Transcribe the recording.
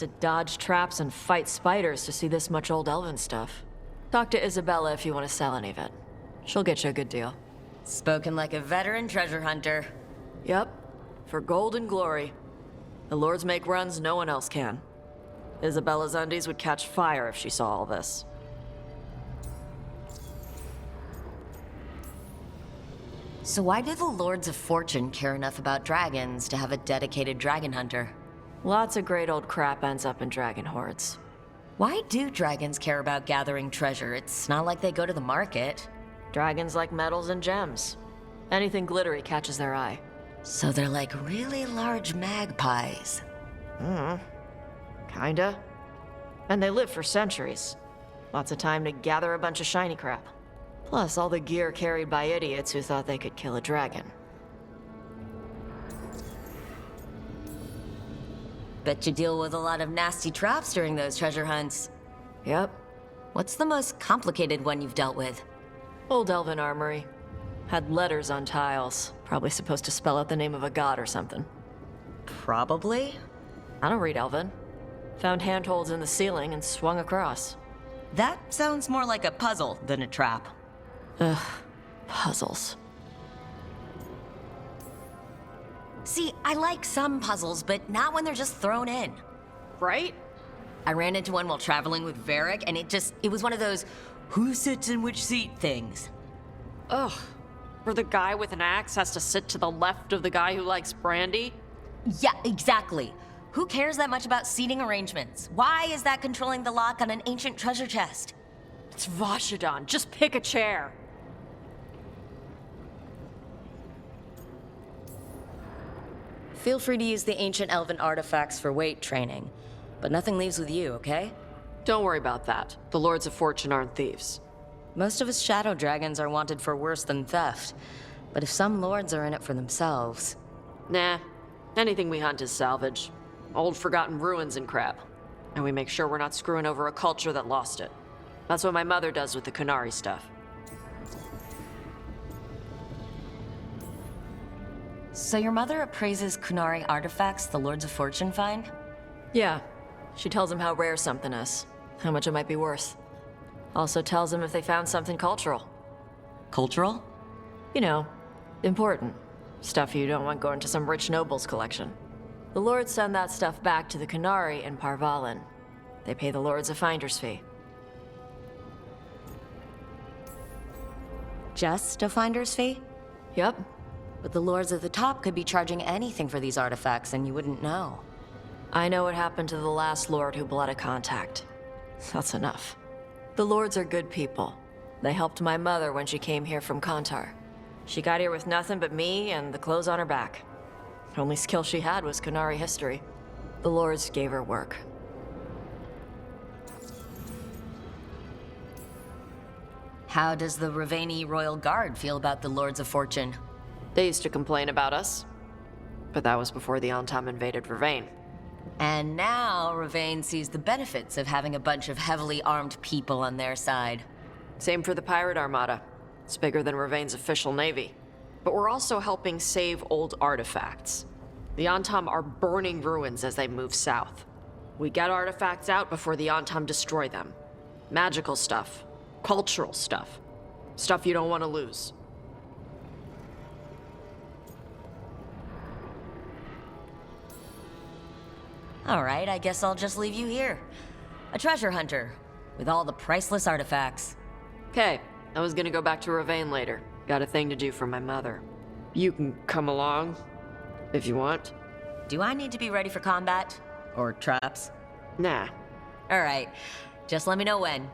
To dodge traps and fight spiders to see this much old elven stuff. Talk to Isabella if you want to sell any of it. She'll get you a good deal. Spoken like a veteran treasure hunter. Yep, for gold and glory. The lords make runs no one else can. Isabella's undies would catch fire if she saw all this. So why do the Lords of Fortune care enough about dragons to have a dedicated dragon hunter? Lots of great old crap ends up in dragon hordes. Why do dragons care about gathering treasure? It's not like they go to the market. Dragons like metals and gems. Anything glittery catches their eye. So they're like really large magpies. Kinda. And they live for centuries. Lots of time to gather a bunch of shiny crap. Plus all the gear carried by idiots who thought they could kill a dragon. Bet you deal with a lot of nasty traps during those treasure hunts. Yep. What's the most complicated one you've dealt with? Old elven armory. Had letters on tiles. Probably supposed to spell out the name of a god or something. Probably? I don't read elven. Found handholds in the ceiling and swung across. That sounds more like a puzzle than a trap. Ugh. Puzzles. See, I like some puzzles, but not when they're just thrown in. Right? I ran into one while traveling with Varric, and it was one of those who sits in which seat things. Ugh. Where the guy with an axe has to sit to the left of the guy who likes brandy? Yeah, exactly. Who cares that much about seating arrangements? Why is that controlling the lock on an ancient treasure chest? It's Vashidon. Just pick a chair. Feel free to use the ancient elven artifacts for weight training, but nothing leaves with you, okay? Don't worry about that. The Lords of Fortune aren't thieves. Most of us shadow dragons are wanted for worse than theft, but if some lords are in it for themselves... Nah. Anything we hunt is salvage. Old forgotten ruins and crap. And we make sure we're not screwing over a culture that lost it. That's what my mother does with the Kunari stuff. So your mother appraises Kunari artifacts the Lords of Fortune find? Yeah. She tells them how rare something is, how much it might be worth. Also tells them if they found something cultural. Cultural? You know, important. Stuff you don't want going to some rich noble's collection. The lords send that stuff back to the Kunari in Parvalin. They pay the lords a finder's fee. Just a finder's fee? Yep. But the lords at the top could be charging anything for these artifacts and you wouldn't know. I know what happened to the last lord who bled a contact. That's enough. The lords are good people. They helped my mother when she came here from Kantar. She got here with nothing but me and the clothes on her back. The only skill she had was Kunari history. The lords gave her work. How does the Raveni Royal Guard feel about the Lords of Fortune? They used to complain about us. But that was before the Antam invaded Ravane. And now Ravane sees the benefits of having a bunch of heavily armed people on their side. Same for the pirate armada. It's bigger than Ravane's official navy. But we're also helping save old artifacts. The Antam are burning ruins as they move south. We get artifacts out before the Antam destroy them. Magical stuff. Cultural stuff. Stuff you don't want to lose. All right, I guess I'll just leave you here. A treasure hunter, with all the priceless artifacts. Okay, I was gonna go back to Ravane later. Got a thing to do for my mother. You can come along, if you want. Do I need to be ready for combat? Or traps? Nah. All right, just let me know when.